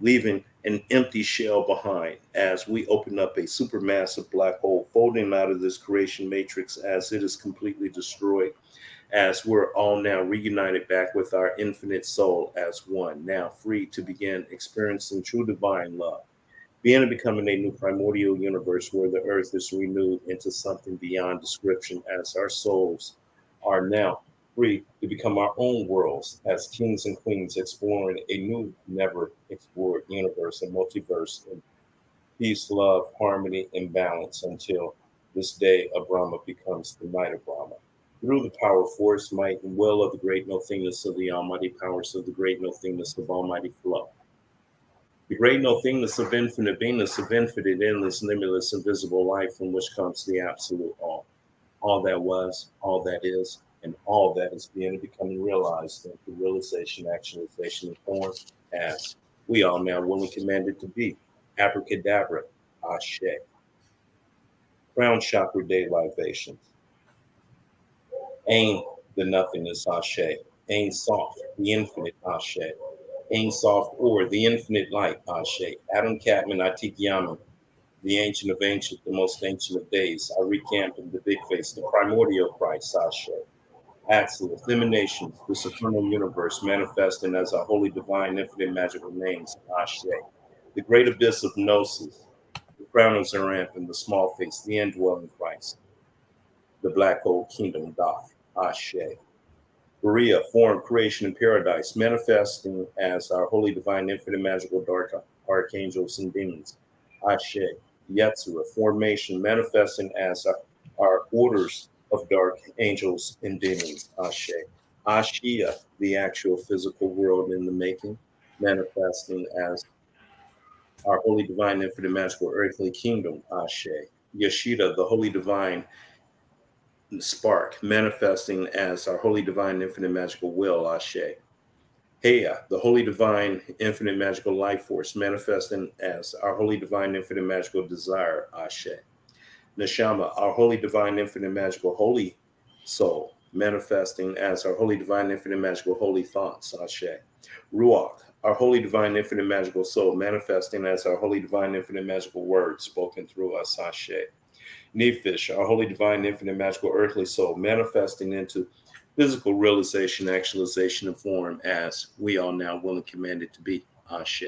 leaving an empty shell behind as we open up a supermassive black hole, folding out of this creation matrix as it is completely destroyed, as we're all now reunited back with our infinite soul as one, now free to begin experiencing true divine love, being and becoming a new primordial universe where the earth is renewed into something beyond description as our souls are now free to become our own worlds as kings and queens exploring a new, never explored universe and multiverse in peace, love, harmony, and balance until this day of Brahma becomes the night of Brahma. Through the power, force, might, and will of the great nothingness of the almighty powers of the great nothingness of almighty flow. The great nothingness of infinite beingness of infinite, endless, limitless, invisible life from which comes the absolute all that was, all that is, and all that is being and becoming realized into realization, actualization, and form as we all now willing commanded to be. Abracadabra, Ashe. Crown chakra day libations. Ain, the nothingness, Ashe. Ain soft, the infinite, Ashe. Ain soft or the infinite light, Ashe. Adam Catman, Atik Yaman, the ancient of ancient, the most ancient of days. I recamp in the big face, the primordial Christ, Ashe. Axis, emanations, the supernal universe manifesting as our holy, divine, infinite, magical names, Ashe. The great abyss of Gnosis, the crown of Zerampin, the small face, the indwelling Christ, the black hole kingdom, doth, Ashe. Berea, form, creation, and paradise, manifesting as our holy, divine, infinite, magical, dark archangels and demons, Ashe. Yetzirah, formation, manifesting as our orders of dark angels and demons, Ashe. Ashia, the actual physical world in the making, manifesting as our holy, divine, infinite, magical, earthly kingdom, Ashe. Yeshida, the holy, divine spark, manifesting as our holy, divine, infinite, magical will, Ashe. Heya, the holy, divine, infinite, magical life force, manifesting as our holy, divine, infinite, magical desire, Ashe. Neshama, our holy, divine, infinite, magical, holy soul, manifesting as our holy, divine, infinite, magical, holy thoughts, Ashe. Ruach, our holy, divine, infinite, magical soul, manifesting as our holy, divine, infinite, magical words spoken through us, Ashe. Nephish, our holy, divine, infinite, magical, earthly soul, manifesting into physical realization, actualization, and form as we are now willing commanded to be, Ashe.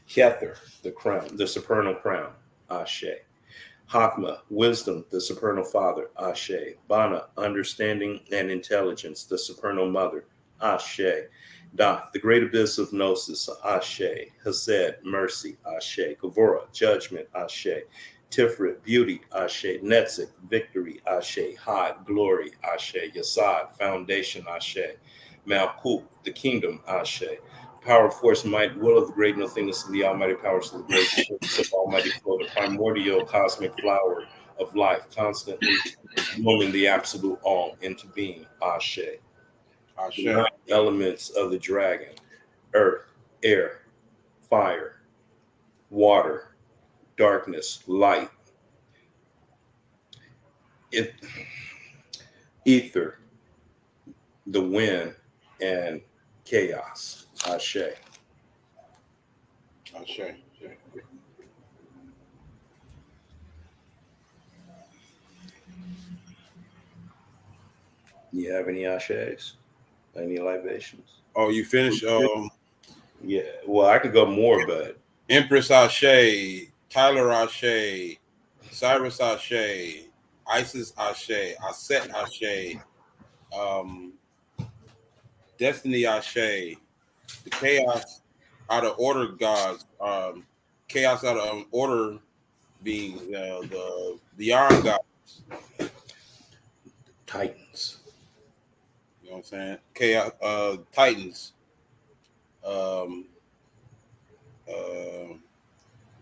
Kether, the crown, the supernal crown, Ashe. Hakma, wisdom, the supernal father, Ashe. Bana, understanding and intelligence, the supernal mother, Ashe. Da, the great abyss of gnosis, Ashe. Hased, mercy, Ashe. Gavora, judgment, Ashe. Tiferet, beauty, Ashe. Netzik, victory, Ashe. Had, glory, Ashe. Yasad, foundation, Ashe. Malkut, the kingdom, Ashe. Power, force, might, will of the great nothingness of the almighty powers of the great force of almighty flow, the primordial cosmic flower of life, constantly blooming the absolute all into being, Ashe. Ashe. The 9 elements of the dragon: earth, air, fire, water, darkness, light, it, ether, the wind, and chaos, Ashe. Ashe. You have any Ashes? Any libations? Oh, you finished? Yeah, well, I could go more, but Empress Ashe, Tyler Ashe, Cyrus Ashe, Isis Ashe, Aset Ashe, um, Destiny Ashe, the Chaos out of order gods, Chaos out of order beings, the Iron gods. Titans. You know what I'm saying? Chaos, Titans. Um, uh,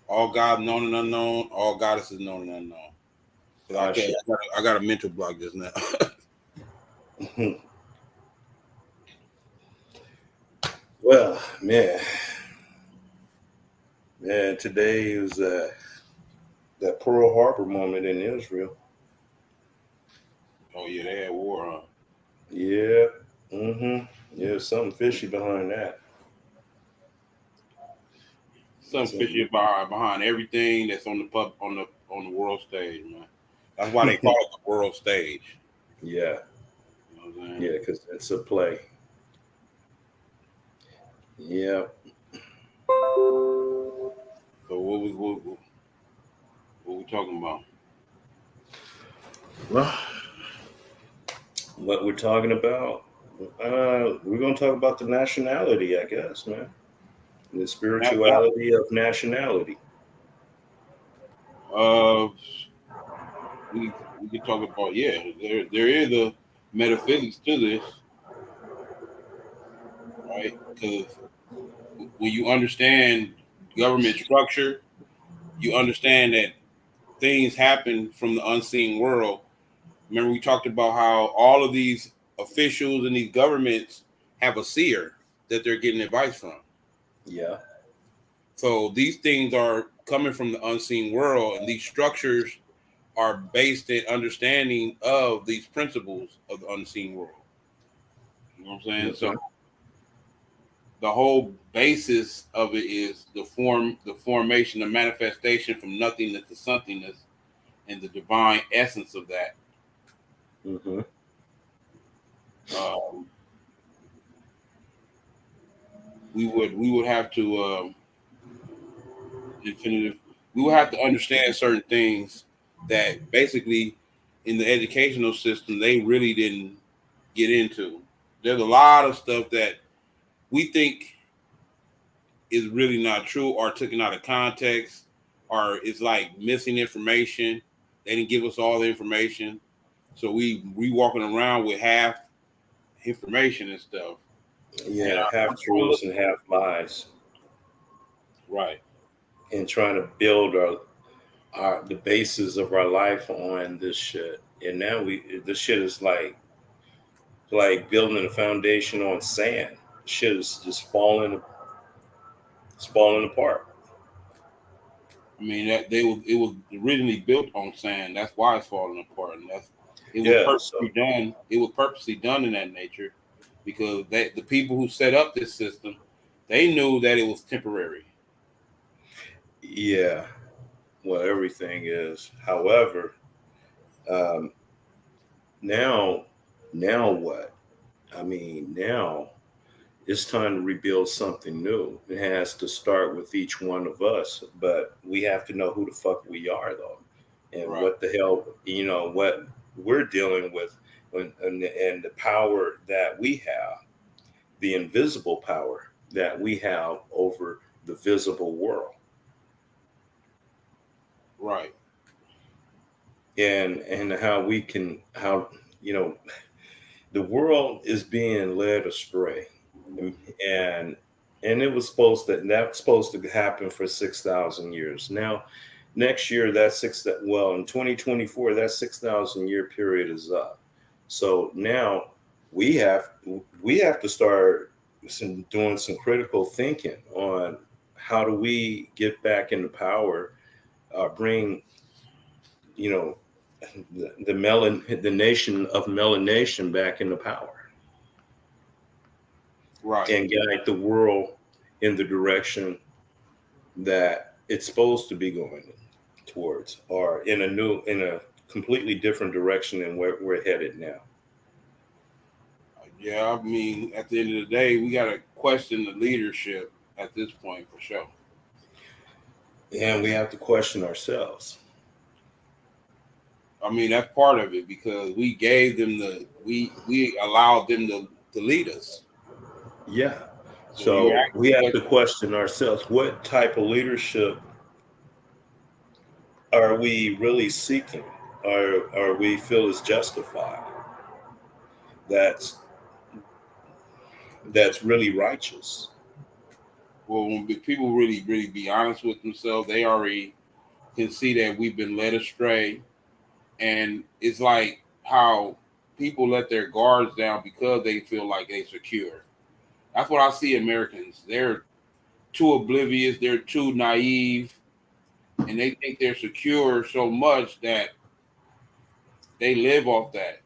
all God known and unknown, all goddesses known and unknown. 'Cause I got a mental block just now. Well, today was that Pearl Harbor moment in Israel. Oh yeah, they had war, huh? Yeah, yeah, something fishy behind that. Some fishy behind everything that's on the world stage, man. That's why they call it the world stage. Yeah. You know what I'm Yeah, because it's a play. Yeah. So what we talking about? Well, what we're talking about, we're going to talk about the nationality, I guess, man. The spirituality of nationality. Uh, we can talk about there is a metaphysics to this, right? Because when you understand government structure, you understand that things happen from the unseen world. Remember, we talked about how all of these officials and these governments have a seer that they're getting advice from. Yeah. So these things are coming from the unseen world, and these structures are based in understanding of these principles of the unseen world. You know what I'm saying? So Mm-hmm. the whole basis of it is the formation, the manifestation from nothingness to somethingness, and the divine essence of that. Mm-hmm. Um, we would have to definitive. We would have to understand certain things that basically in the educational system they really didn't get into. There's a lot of stuff that we think is really not true or taken out of context or it's like missing information. They didn't give us all the information. So we walking around with half information and stuff. And Yeah, half truths and half lies, right. and trying to build our the basis of our life on this shit. And now this shit is like building a foundation on sand. Shit is just it's falling apart. I mean that it was originally built on sand. That's why it's falling apart. And it was Yeah. purposely So done. It was purposely done in that nature because the people who set up this system, they knew that it was temporary. yeah, well, everything is. However, um, now, now what? I mean, now it's time to rebuild something new. It has to start with each one of us, but we have to know who the fuck we are, though, and Right. what the hell, what we're dealing with, and the power that we have, the invisible power that we have over the visible world, Right. and how we can you know the world is being led astray, and it was that's supposed to happen for 6,000 years. Now next year in 2024 that 6,000 year period is up. So now we have we have to start doing some critical thinking on how do we get back into power, bring you know the nation of melanation back into power, Right. and guide the world in the direction that it's supposed to be going towards, or in a completely different direction than where we're headed now. Yeah, I mean, at the end of the day, we got to question the leadership at this point for sure. And we have to question ourselves. I mean, that's part of it because we gave them we allowed them to lead us. Yeah. So you So we have actually to question ourselves, what type of leadership are we really seeking, or we feel is justified, that's really righteous. well, when people really be honest with themselves, they already can see that we've been led astray, and it's like how people let their guards down because they feel like they secure. That's what I see Americans. They're too oblivious. They're too naive, and they think they're secure so much that they live off that,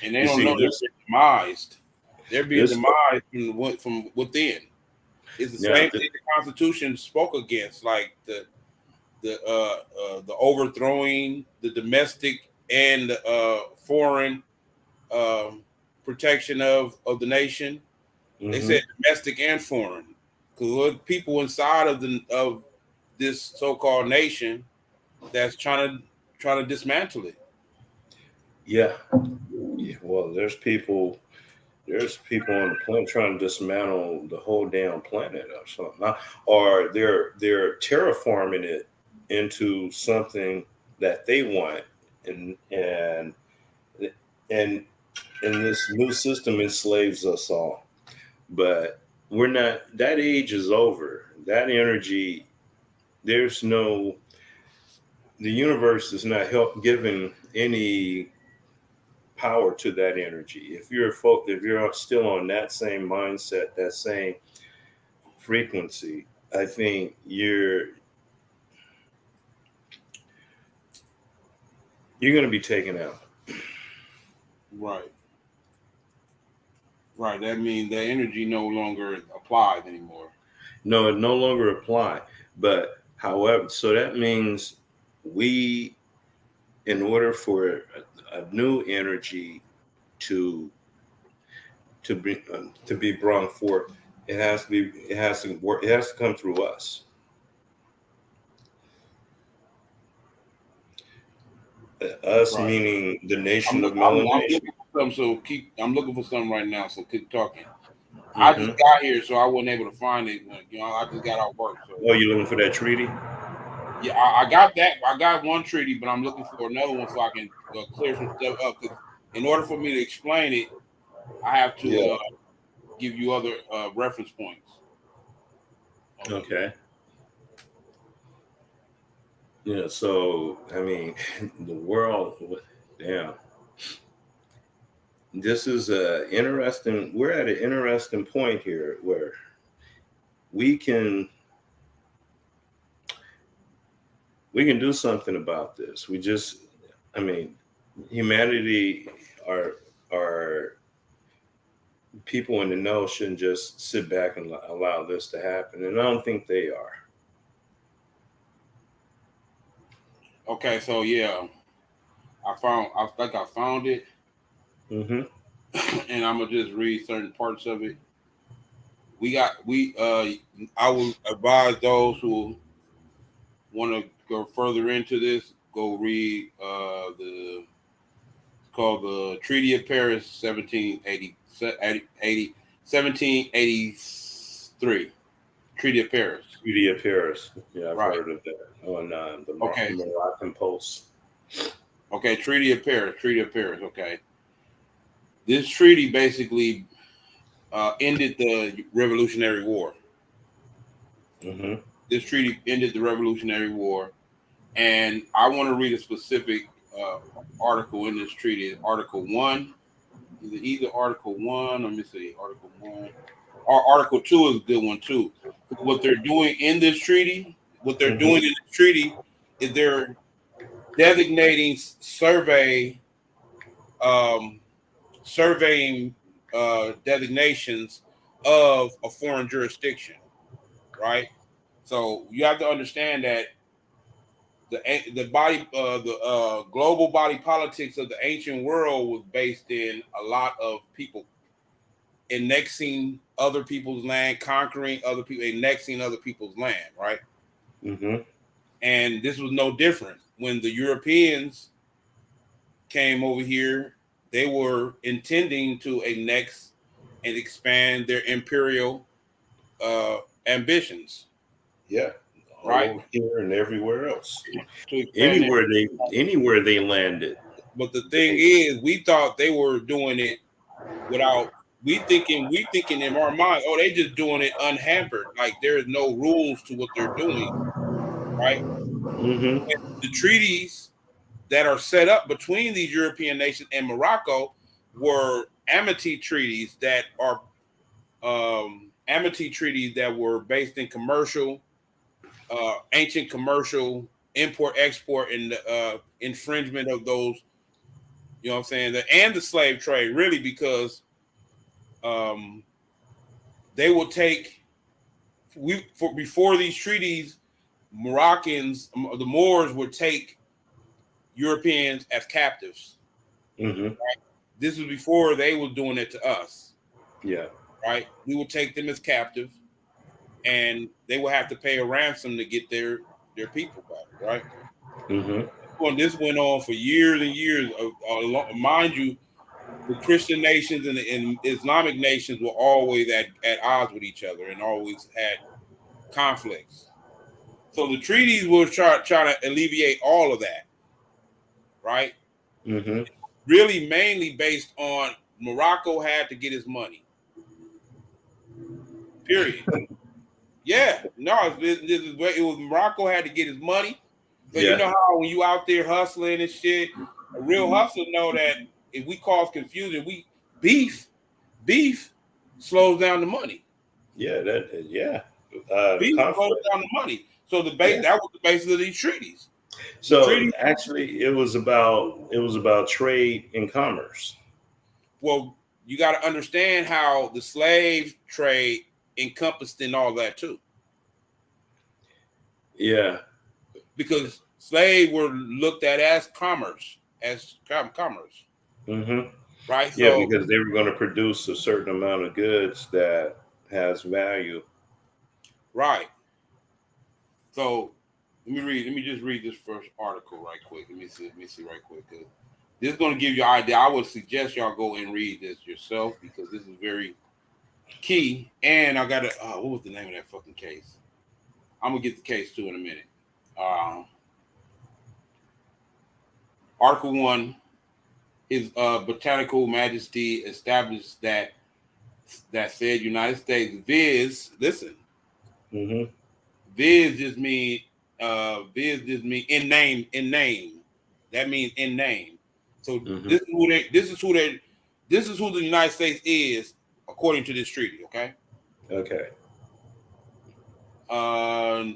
and they You don't see, know they're being demised. They're being this demised from within. It's the Now, same thing the Constitution spoke against, like the overthrowing the domestic and foreign um, protection of the nation. They mhm. said domestic and foreign, because people inside of this so-called nation that's trying to dismantle it. Yeah, yeah. Well, there's people on the planet trying to dismantle the whole damn planet or something. Or they're terraforming it into something that they want, and and and this new system enslaves us all. But we're not. That age is over. That energy. There's no. The universe is not help giving any power to that energy. If you're still on that same mindset, that same frequency, I think you're going to be taken out. Right, right. That means that energy no longer applies anymore. No, it no longer apply. But however, so that means we, in order for a new energy to to be brought forth, it has to work. It has to come through us. Us Right. meaning the I'm nation look, of I'm melanation. looking for some. So keep. I'm looking for something right now. So keep talking. I just Hmm. got here, so I wasn't able to find it. I just got out work. So Oh, you looking for that treaty? yeah, I got that. I got one treaty, but I'm looking for another one so I can clear some stuff up. Because in order for me to explain it, I have to Yeah. give you other reference points. Okay. Okay. Yeah. So I mean, the world. Damn. This is a interesting. We're at an interesting point here where we can we can do something about this. We just, I mean, humanity are people in the know shouldn't just sit back and allow this to happen, and I don't think they are. Okay. So yeah, I found. I think I found it, Hmm. and I'm gonna just read certain parts of it. We got. We. I will advise those who want to go further into this. Go read the called the Treaty of Paris, 1783. Treaty of Paris. Treaty of Paris. Yeah, I've Right. heard of that on the Okay. Moroccan Post. Okay. Treaty of Paris. Treaty of Paris. Okay. This treaty basically ended the Revolutionary War. Hmm. This treaty ended the Revolutionary War, and I want to read a specific article in this treaty. Article one. Either Article one. Let me see. Article one. Or Article two is a good one too. What they're doing in this treaty, what they're Hmm. doing in this treaty is they're designating um, surveying designations of a foreign jurisdiction, right? So you have to understand that the global body politics of the ancient world was based in a lot of people annexing other people's land, conquering other people, annexing other people's land, right? Hmm. And this was no different. When the Europeans came over here, they were intending to annex and expand their imperial ambitions, Yeah, all right? over here and everywhere else. To expand their, Anywhere they landed. but the thing is, we thought they were doing it without we thinking in our mind, oh, they just doing it unhampered, like there is no rules to what they're doing, right? Hmm. The treaties that are set up between these European nations and Morocco were amity treaties that were based in commercial, ancient commercial import export and infringement of those. You know what I'm saying? And the slave trade, really, because um, they will take. before these treaties, Moroccans, the Moors would take Europeans as captives. Mm-hmm. Right? This was before they were doing it to us. Yeah. Right? We would take them as captives, and they would have to pay a ransom to get their people back. Right? Mm-hmm. Well, this went on for years and years. Mind you, the Christian nations and Islamic nations were always at odds with each other and always had conflicts. So the treaties were trying to alleviate all of that, right? Mm-hmm. Really, mainly based on Morocco had to get his money. Period. Yeah, no, this is where it was. Morocco had to get his money. So you Yeah. know how when you out there hustling and shit, a real hustler know that if we cause confusion, beef slows down the money. Yeah. Beef slows Conflict. down the money. So Yeah. that was the basis of these treaties. The So treaties. actually, it was about trade and commerce. Well, you got to understand how the slave trade encompassed in all that too, Yeah. because slaves were looked at as commerce, Mm-hmm. right? Yeah, So, because they were going to produce a certain amount of goods that has value. right. So, let me just read this first article right quick. Let me see right quick. This is going to give you an idea. I would suggest y'all go and read this yourself because this is very key. And I got to. What was the name of that fucking case? I'm gonna get the case too in a minute. Article 1, His Botanical Majesty established that said United States listen, Mm-hmm. viz just mean in name. That means in name. So Mm-hmm. this is who the United States is according to this treaty. Okay, Okay.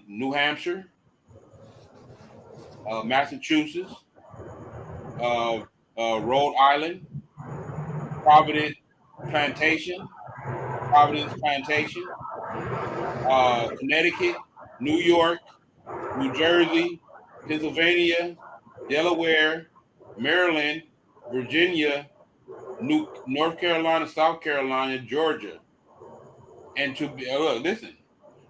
New Hampshire, Massachusetts, Rhode Island, Providence Plantation, Providence Plantation, Connecticut, New York, New Jersey, Pennsylvania, Delaware, Maryland, Virginia, North Carolina, South Carolina, Georgia, and to be listen,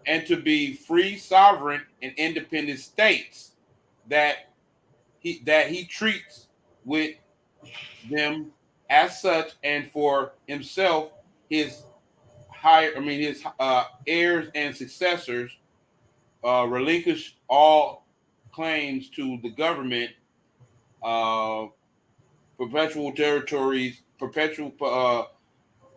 and to be free, sovereign, and independent states that he treats with them as such, and for himself, his his heirs and successors relinquish all claims to the government, uh, perpetual territories, perpetual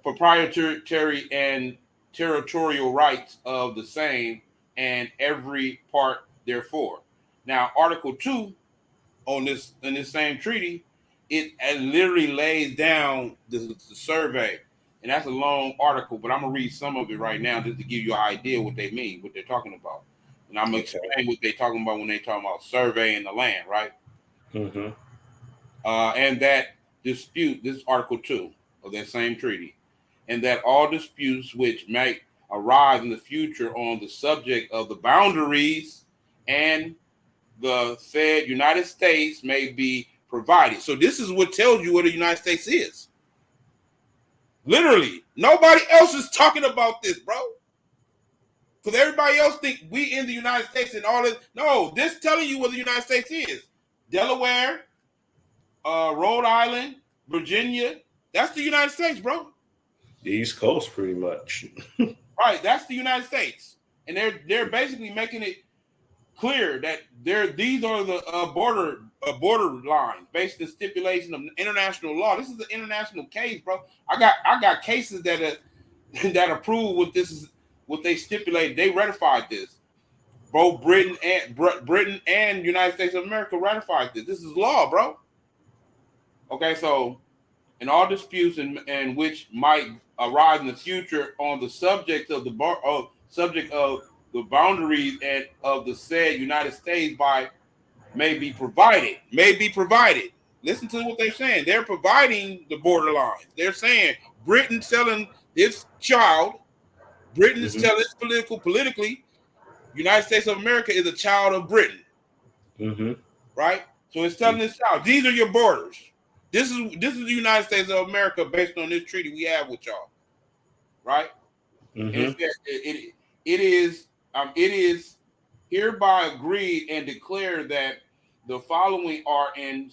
proprietary and territorial rights of the same, and every part therefore. Now, Article 2 on this in this same treaty, it literally lays down the survey, and that's a long article, but I'm gonna read some of it right now just to give you an idea what they mean, what they're talking about, and I'm gonna Okay. explain what they're talking about when they talking about surveying the land, right? Mm-hmm. And that dispute, this is Article 2 of that same treaty, and that all disputes which may arise in the future on the subject of the boundaries and the said United States may be provided. So this is what tells you what the United States is. Literally, nobody else is talking about this, bro. Because everybody else think we in the United States and all this. No, this telling you what the United States is. Delaware, Rhode Island, Virginia. That's the United States, bro. The East Coast, pretty much. Right, that's the United States, and they're basically making it clear that these are the border lines based on stipulation of international law. This is an international case, bro. I got cases that that approve what they stipulated. They ratified this. Both Britain and United States of America ratified this. This is law, bro. Okay, so in all disputes in which might arise in the future on the subject of the boundaries and of the said United States by may be provided. Listen to what they're saying. They're providing the borderlines. They're saying Britain selling its child, Britain is telling politically, United States of America is a child of Britain. Right? So it's telling this child, these are your borders. This is the United States of America based on this treaty we have with y'all. Right? And it is hereby agreed and declared that the following are and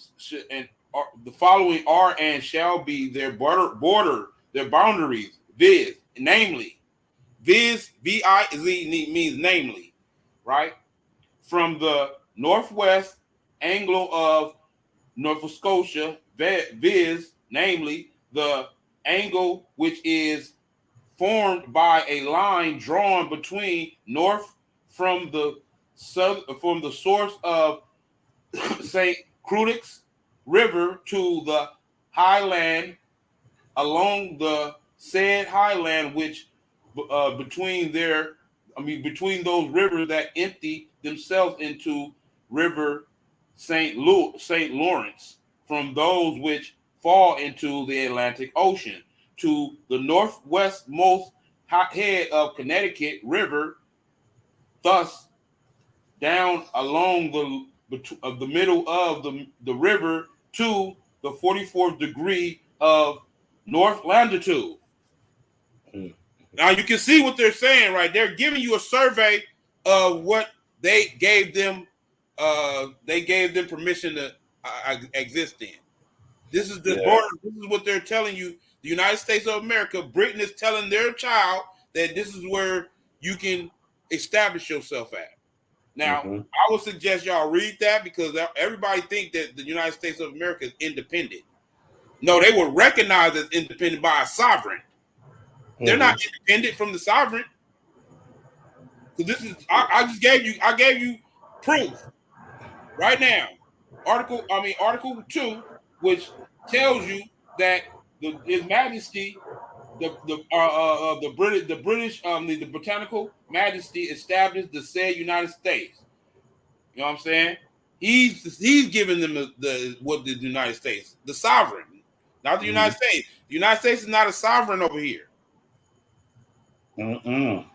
shall be their border their boundaries, namely, V-I-Z means namely, right? From the northwest Anglo of Nova Scotia, namely the angle which is formed by a line drawn between north from the source of St. Crudix River to the highland along the said highland, which between those rivers that empty themselves into River St. Lawrence, from those which fall into the Atlantic Ocean, to the northwestmost head of Connecticut River, thus down along the middle of the river to the 44th degree of north longitude. Now you can see what they're saying, right? They're giving you a survey of what they gave them. They gave them permission to exist in. This is the border. This is what they're telling you. The United States of America, Britain is telling their child that this is where you can establish yourself at. Now, I would suggest y'all read that because everybody think that the United States of America is independent. No, they were recognized as independent by a sovereign. They're not independent from the sovereign. So this is I gave you proof right now. Article 2, which tells you that His Majesty, the Botanical Majesty established the said United States. You know what I'm saying? He's giving them the United States, the sovereign, not the United States. The United States is not a sovereign over here. No,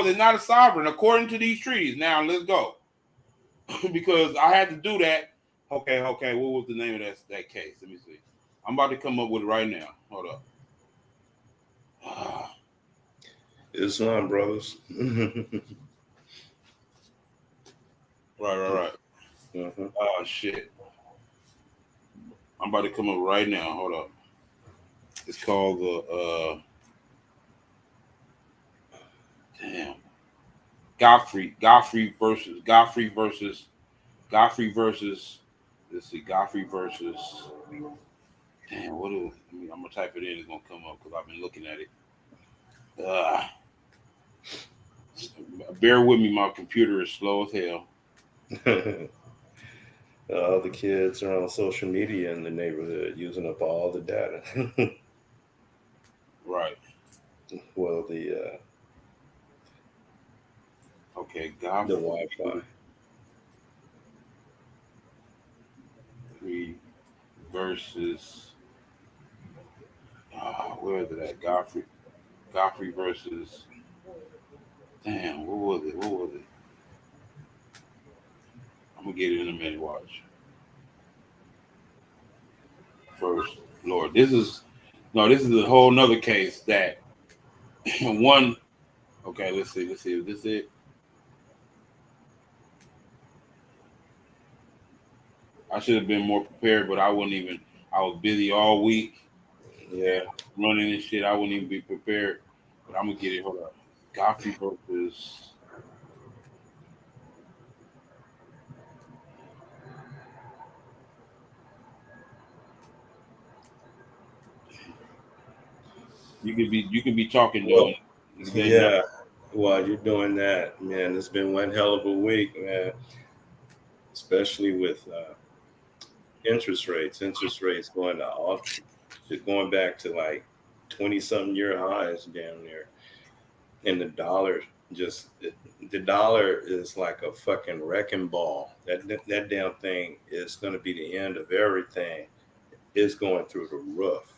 they're not a sovereign according to these treaties. Now let's go. Because I had to do that. Okay. What was the name of that case? Let me see. I'm about to come up with it right now. Hold up. Islam brothers. Right. Oh shit. I'm about to come up right now. Hold up. It's called the damn. Godfrey versus let's see, Godfrey versus damn, what is it? I'm gonna type it in, it's gonna come up because I've been looking at it. Bear with me, my computer is slow as hell. All the kids are on social media in the neighborhood using up all the data. Right. Well, the Godfrey the Wi-Fi versus where is it at? Godfrey versus damn, what was it? I'm gonna get it in a minute. Watch. First, Lord, this is a whole nother case that one. Okay, let's see. Is this it? I should have been more prepared, but I wasn't even. I was busy all week. Yeah, running and shit. I wouldn't even be prepared. But I'm gonna get it. Hold up. Godfrey versus. You can be talking though. Yeah. While you're doing that, man, it's been one hell of a week, man. Especially with interest rates going going back to like 20-something year highs down there, and the dollar the dollar is like a fucking wrecking ball. That damn thing is going to be the end of everything. It's going through the roof,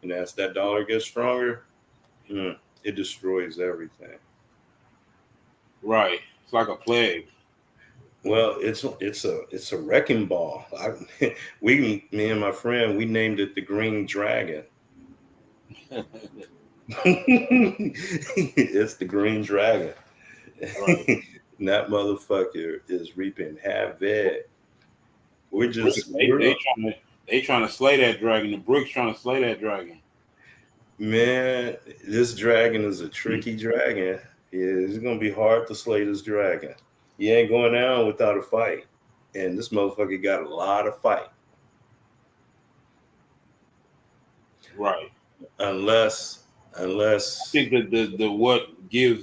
and as that dollar gets stronger, It destroys everything. Right. It's like a plague. Well, it's a wrecking ball. Me and my friend, we named it the Green Dragon. It's the Green Dragon. Right. And that motherfucker is reaping havoc. Well, We're the brick, just we're they trying to slay that dragon. The brick's trying to slay that dragon. Man, this dragon is a tricky dragon. It's gonna be hard to slay this dragon. He ain't going down without a fight. And this motherfucker got a lot of fight. Right. Unless I think unless that the what gives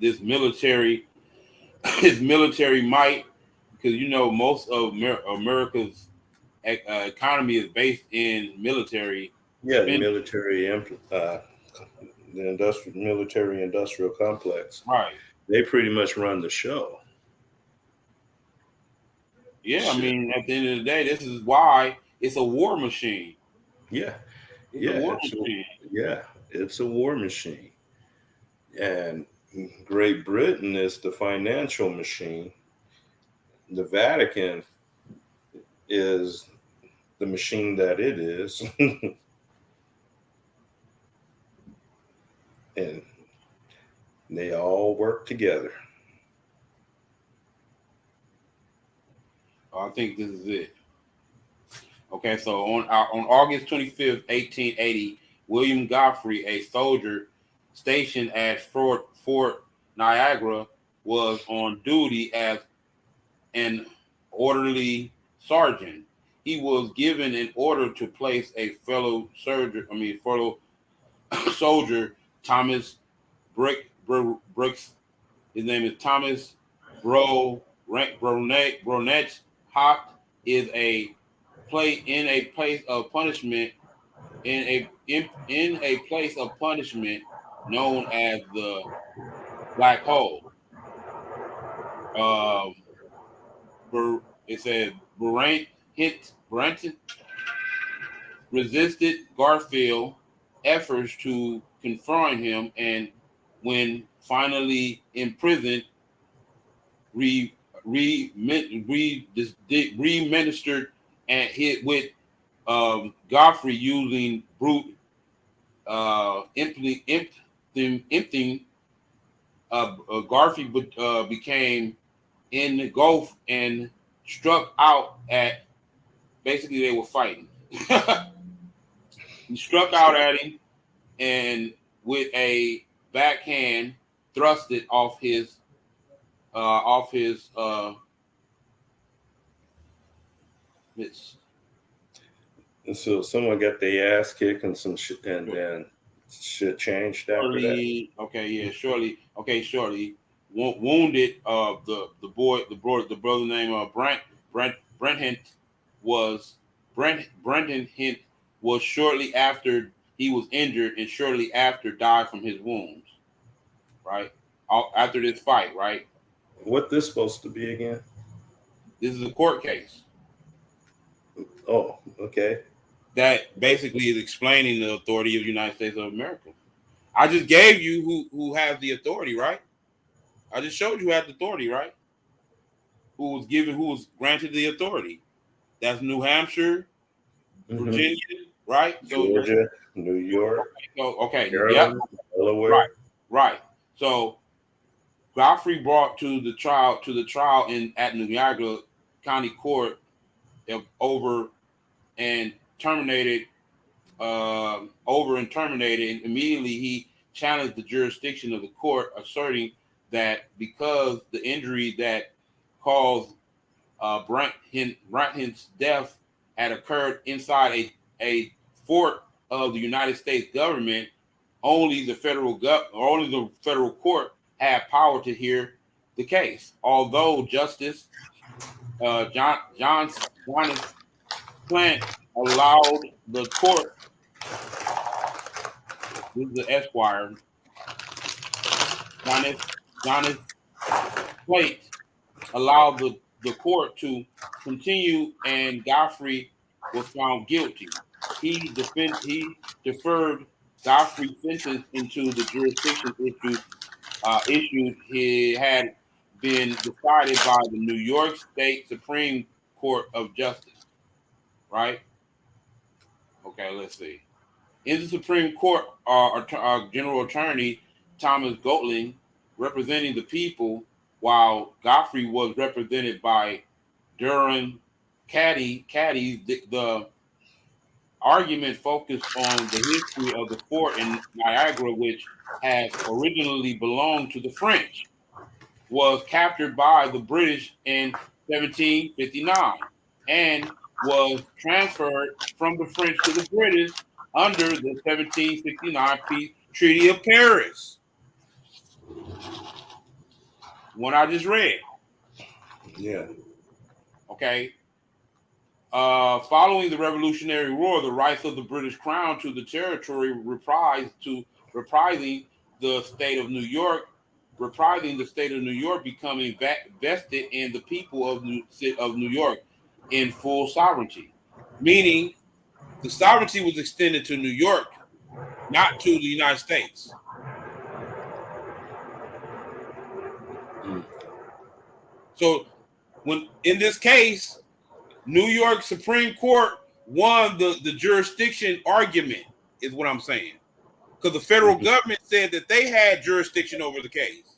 this military his military might, because most of America's economy is based in military yeah, the spending. the industrial military industrial complex. Right. They pretty much run the show. Yeah. I Shit. mean, at the end of the day, this is why it's a war machine. Yeah. It's a Yeah, war machine. it's a war machine. And Great Britain is the financial machine. The Vatican is the machine that it is. And they all work together. I think this is it. Okay, so on August 25th, 1880, William Godfrey, a soldier stationed at Fort Niagara, was on duty as an orderly sergeant. He was given an order to place a fellow soldier, Thomas Brooks. His name is Thomas Bronet Hop is a place of punishment in a place of punishment known as the Black Hole. Um, it says Brent resisted Garfield efforts to confront him, and when finally imprisoned, re-ministered and hit with Godfrey using brute emptying. Garfield became engulfed and struck out at. Basically, they were fighting. He struck out at him and with a backhand thrusted off his mitts. And so someone got their ass kicked and some shit, and then shit changed after that. Shortly, okay, yeah, shortly wounded. The brother named Brent Hint was Brendan Hint was shortly after he was injured and shortly after died from his wounds. Right after this fight, right. What this supposed to be again? This is a court case Oh, okay. that basically is explaining the authority of the United States of America. I just gave you who has the authority, right? I just showed you who had the authority, right? Who was granted the authority. That's New Hampshire, Mm-hmm. Virginia, right? Georgia, New York, Okay, yep, Maryland, Delaware. right. So Godfrey brought to the trial at Niagara County Court over and terminated. And immediately he challenged the jurisdiction of the court, asserting that because the injury that caused Brant's death had occurred inside a fort of the United States government, only the federal court had power to hear the case. Although Justice John Plant allowed the court, this is the Esquire, Johnny Plate allowed the court to continue, and Godfrey was found guilty. He deferred Godfrey's sentence into the jurisdiction issued he had been decided by the New York State Supreme Court of Justice. Right? Okay, let's see. In the Supreme Court, General Attorney Thomas Gottling representing the people, while Godfrey was represented by Durham Caddy. The argument focused on the history of the fort in Niagara, which had originally belonged to the French, was captured by the British in 1759 and was transferred from the French to the British under the 1769 Peace Treaty of Paris. One I just read. Yeah. Okay. Following the Revolutionary War, the rights of the British Crown to the territory reprising the state of New York, becoming vested in the people of New York in full sovereignty, meaning the sovereignty was extended to New York, not to the United States. So, when in this case, New York Supreme Court won the jurisdiction argument, is what I'm saying. Because the federal government said that they had jurisdiction over the case.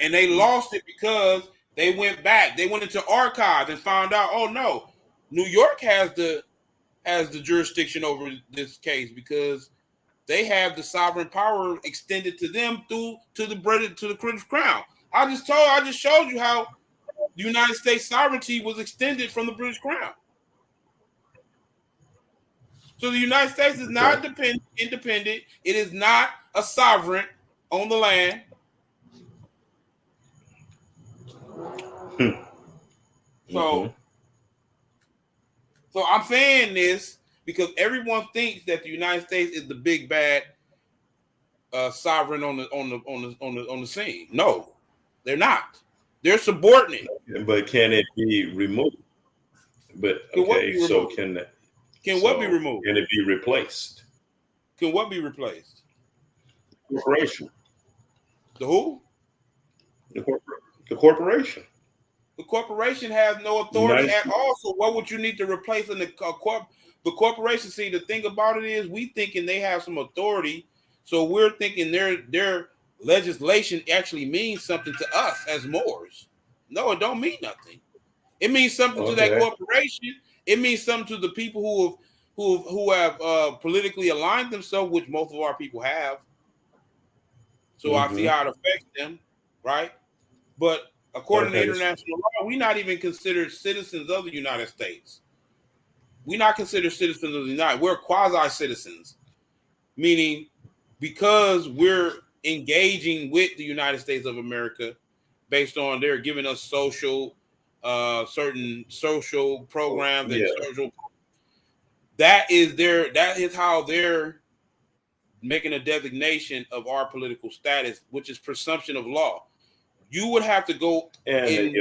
And they lost it because they went back. They went into archives and found out, oh no, New York has the jurisdiction over this case because they have the sovereign power extended to them to the British Crown. I just showed you how the United States sovereignty was extended from the British Crown. So the United States is not independent. It is not a sovereign on the land. So I'm saying this because everyone thinks that the United States is the big bad sovereign on the scene. No, they're not. They're subordinate. But can it be removed? But okay, so can what be removed? Can it be replaced? Can what be replaced? The corporation. The who? The corporation. The corporation has no authority at all. So what would you need to replace in the corporation? See, the thing about it is we thinking they have some authority. So we're thinking their legislation actually means something to us as Moors. No, it don't mean nothing. It means something to that corporation. It means something to the people who have politically aligned themselves, which most of our people have. So I see how it affects them, right? But according to international law, we're not even considered citizens of the United States. We're not considered citizens of the United. We're quasi-citizens, meaning because we're engaging with the United States of America based on they're giving us certain social programs and social. That is how they're making a designation of our political status, which is presumption of law. You would have to go and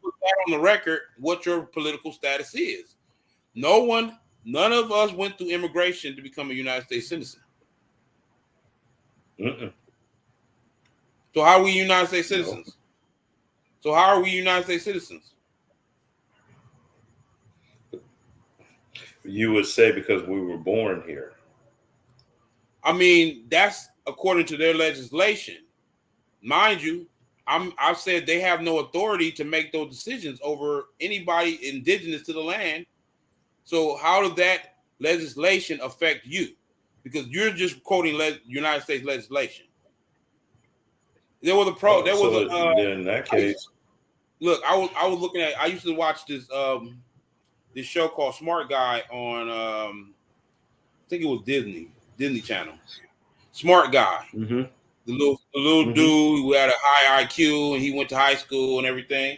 put that on the record what your political status is. None of us went through immigration to become a United States citizen. So how are we United States citizens? No. So how are we United States citizens? You would say because we were born here. I mean, that's according to their legislation. Mind you, I've said they have no authority to make those decisions over anybody indigenous to the land. So how does that legislation affect you? Because you're just quoting United States legislation. There was in that case. Look, I was looking at. I used to watch this show called Smart Guy on I think it was Disney Channel. Smart Guy. The little dude who had a high IQ and he went to high school and everything.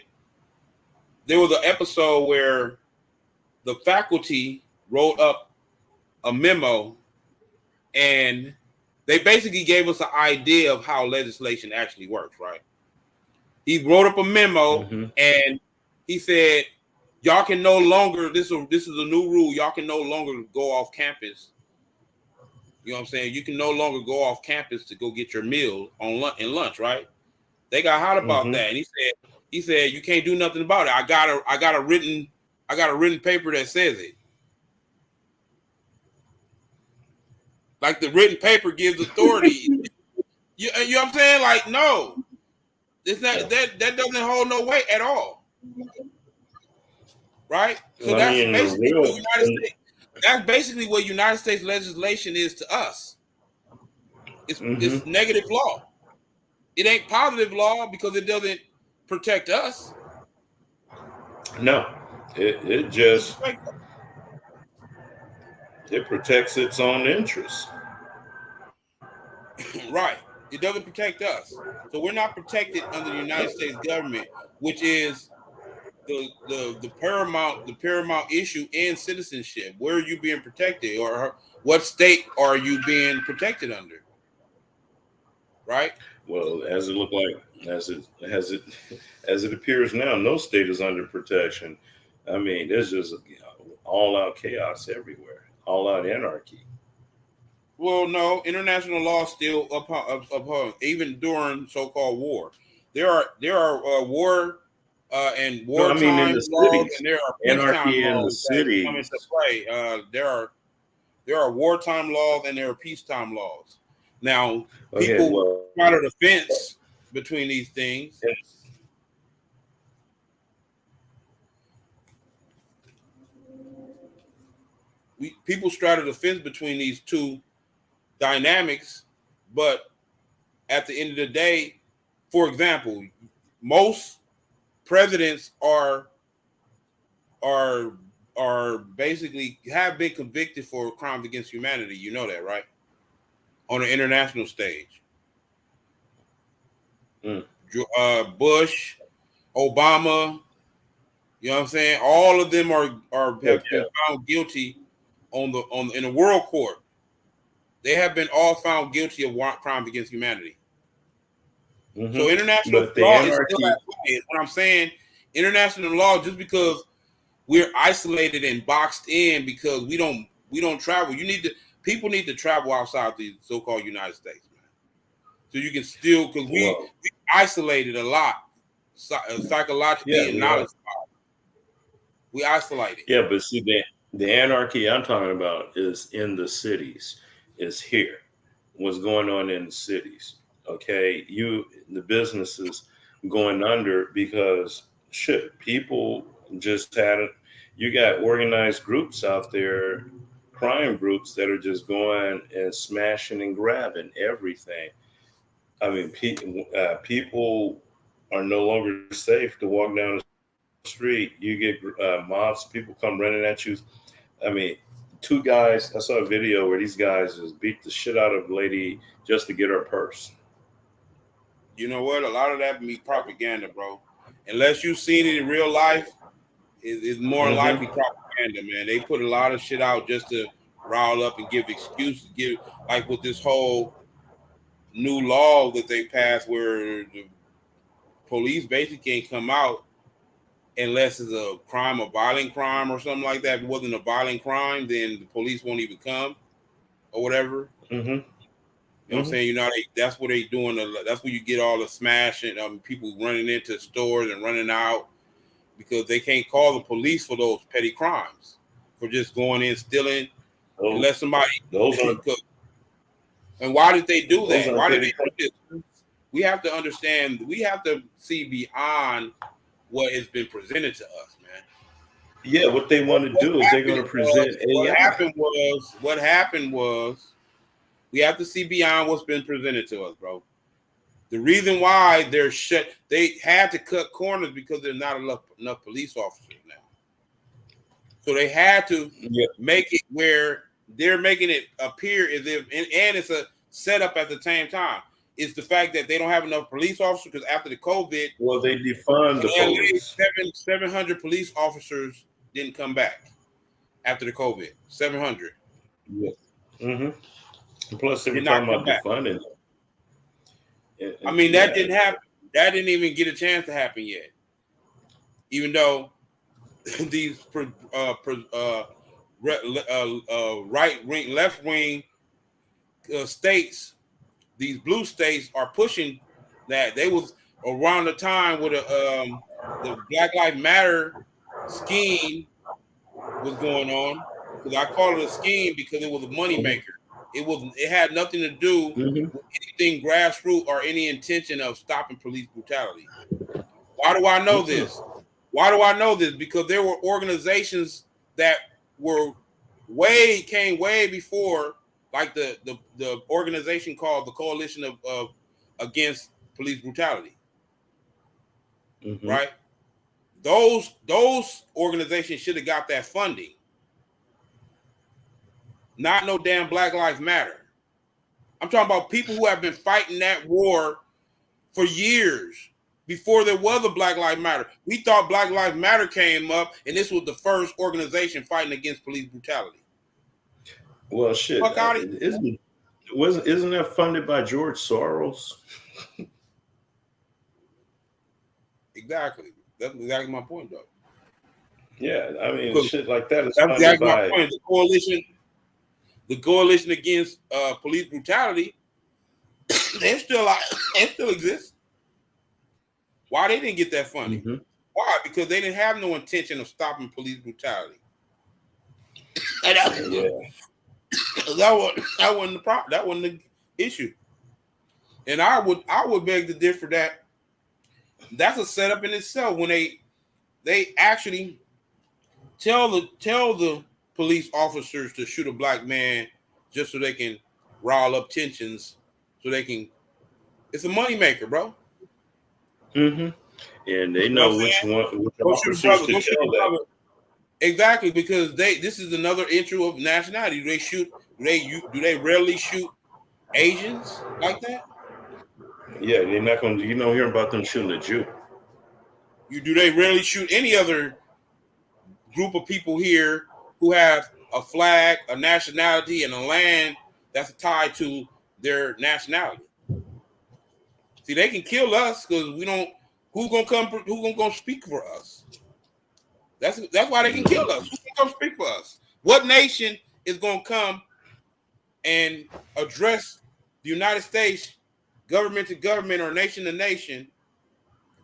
There was an episode where the faculty wrote up a memo and they basically gave us an idea of how legislation actually works, right? He wrote up a memo and he said, y'all can no longer, this is a new rule, y'all can no longer go off campus You know what I'm saying? You can no longer go off campus to go get your meal on lunch, right? They got hot about Mm-hmm. that, and he said you can't do nothing about it. I got a written paper that says it. Like the written paper gives authority. You know what I'm saying? Like no, it's not that doesn't hold no weight at all, right? So I that's mean, the basically what real. United States. That's basically what United States legislation is to us. It's Mm-hmm. negative law. It ain't positive law because it doesn't protect us. No, it It doesn't just protect it protects its own interests. us. Right. It doesn't protect us. So we're not protected under the United States government, which is the paramount issue in citizenship. Where are you being protected, or what state are you being protected under? Right? Well, as it look like, as it appears now, no state is under protection. I mean, there's just all out chaos everywhere, all out anarchy. Well, no, international law still upon even during so-called war. There are war and No, I mean in wartime the laws, cities, and there are peacetime anarchy in the laws that come into cities. play. There are wartime laws and there are peacetime laws. Now, Okay, people well, straddle the fence between these things. People straddle the fence between these two dynamics, but at the end of the day, for example, most presidents are are basically have been convicted for crimes against humanity. You know that, right? On the international stage, mm, Bush, Obama. You know what I'm saying? All of them are oh, have been found guilty in the world court. They have been all found guilty of crimes against humanity. yeah, So international but the law is still anarchy, at play. What I'm saying, international law, just because we're isolated and boxed in because we don't travel. People need to travel outside the so-called United States, man. So you can still because we well, isolated a lot yeah, psychologically and we are. knowledge. We isolated. Yeah, but see, the anarchy I'm talking about is in the cities, is here. What's going on in the cities? Okay, the businesses going under because shit, people just had it. You got organized groups out there, crime groups that are just going and smashing and grabbing everything. I mean, people are no longer safe to walk down the street. You get mobs, people come running at you. I mean, two guys. I saw a video where these guys just beat the shit out of a lady just to get her purse. You know what? A lot of that be propaganda, bro. Unless you've seen it in real life, it's more likely Mm-hmm. propaganda, man. They put a lot of shit out just to rile up and give excuses. Give like with this whole new law that they passed, where the police basically can't come out unless it's a crime, a violent crime or something like that. If it wasn't a violent crime, then the police won't even come or whatever. Mm-hmm. You know what I'm saying? You know, that's what they doing. That's where you get all the smashing, people running into stores and running out because they can't call the police for those petty crimes, for just going in stealing, Those, unless somebody. those aren't And why did they do those that? aren't Why did petty they do this? We have to understand. We have to see beyond what has been presented to us, man. Yeah, what they want to What do is they're going happened to present was what AI. happened was what happened was we have to see beyond what's been presented to us, bro. The reason why they had to cut corners because there's not enough police officers now. So they had to Yeah. make it where they're making it appear as if, and it's a setup at the same time. It's the fact that they don't have enough police officers because after the COVID, Well, they defund the LA police. 700 police officers didn't come back after the COVID. 700 Yeah. Mm-hmm. Plus, they were did not talking come about back. defunding. I mean, that Yeah. didn't happen. That didn't even get a chance to happen yet. Even though these right wing, left wing states, these blue states, are pushing that. They was around the time where the Black Lives Matter scheme was going on. Because I call it a scheme because it was a moneymaker. It had nothing to do Mhm. with anything grassroots or any intention of stopping police brutality. Why do I know this? Why do I know this? Because there were organizations that were came way before, like the organization called the Coalition of Against Police Brutality, Mhm. right? Those organizations should have got that funding. Not no damn Black Lives Matter. I'm talking about people who have been fighting that war for years before there was a Black Lives Matter. We thought Black Lives Matter came up, and this was the first organization fighting against police brutality. Well, shit, Fuck out of here. isn't that funded by George Soros? Exactly. That's exactly my point, though. Yeah, I mean, Because shit like that is that's funded exactly my by. point. The coalition against police brutality, they still exist. Why they didn't get that funding? Mhm. Why? Because they didn't have no intention of stopping police brutality. And Yeah. that wasn't the problem. That wasn't the issue. And I would beg to differ that that's a setup in itself when they actually tell the police officers to shoot a black man just so they can rile up tensions, so they can. It's a moneymaker, bro. Mhm. And they You know what know I'm which saying? Go shoot a officers brother. to Go shoot tell a that. brother. Exactly, because this is another issue of nationality. Do they shoot? Do they rarely shoot Asians like that? Yeah, they're not going to. You don't hear about them shooting a Jew. Do they rarely shoot any other group of people here who have a flag, a nationality, and a land that's tied to their nationality? See, they can kill us because we don't. Who's gonna come? Who's gonna go speak for us? That's why they can kill us. Who's gonna come speak for us? What nation is gonna come and address the United States government to government or nation to nation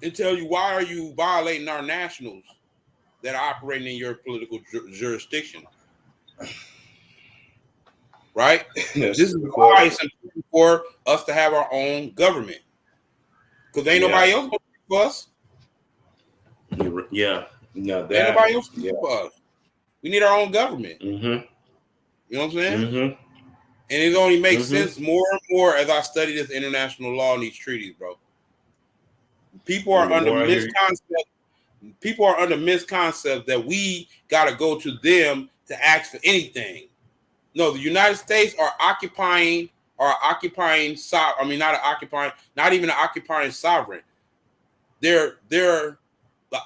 and tell you why are you violating our nationals that are operating in your political jurisdiction? Right? That's This a is good why question. it's important for us to have our own government because ain't Yeah. nobody else gonna speak for us. Yeah. Now Ain't that. nobody else Yeah. speaking for us. We need our own government. Mhm. You know what I'm saying? Mhm. And it only makes Mhm. sense more and more as I study this international law and these treaties, bro. People And are the under more I hear, misconcept. People are under misconcept that we got to go to them to ask for anything. No, the United States are occupying. I mean, not occupying. Not even an occupying sovereign. They're the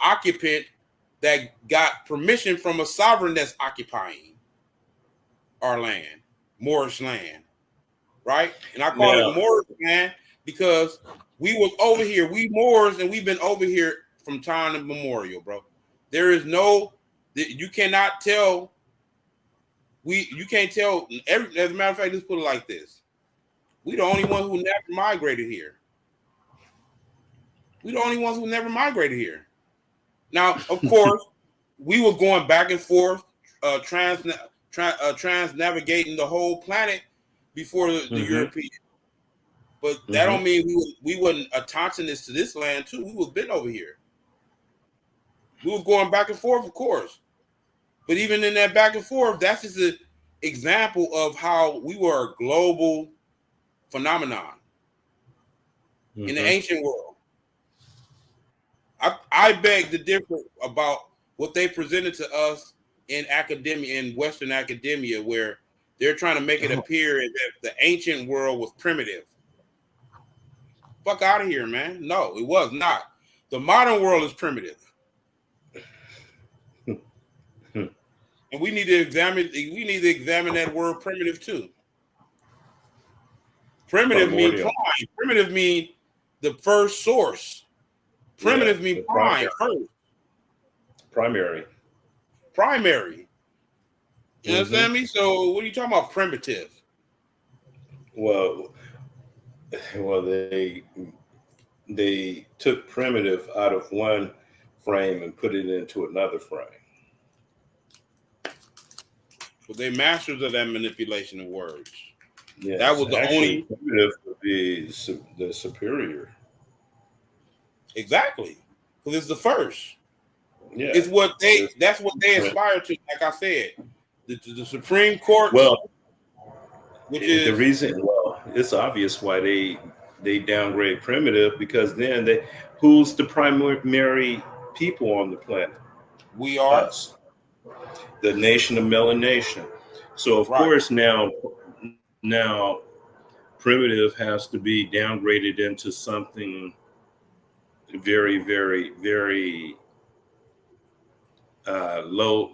occupant that got permission from a sovereign that's occupying our land, Moorish land. Right? And I call it now. Moors, man, because we was over here. We Moors, and we've been over here from time immemorial, bro. There is no, you cannot tell. You can't tell. As a matter of fact, let's put it like this: we the only ones who never migrated here. We the only ones who never migrated here. Now, of course, we were going back and forth, trans navigating the whole planet before the Mhm. European. But that Mhm. don't mean we wasn't attaching this to this land too. We was been over here. We was going back and forth, of course. But even in that back and forth, that's just an example of how we were a global phenomenon in the Mhm. ancient world. I beg to differ about what they presented to us in academia, in Western academia, where they're trying to make it appear as if the ancient world was primitive. Fuck out of here, man. No, it was not. The modern world is primitive. And we need to examine that word primitive too. Primitive mean Primordial. prime. Primitive mean the first source. Yeah. Primitive mean The prime primary. first. Primary. Primary. You Mhm. understand me? So what are you talking about primitive? Well, well, they took primitive out of one frame and put it into another frame. But they masters of that manipulation of words. That Yes, was the actually, only primitive would be the superior. exactly because it's the first. Yeah, It's what they. it's That's what they different. aspire to. Like I said, the Supreme Court, Well, which the is reason, well, it's obvious why they downgrade primitive, because then they, who's the primary people on the planet? we are Us, the nation of melanation. So of right, course now primitive has to be downgraded into something very, very, very low,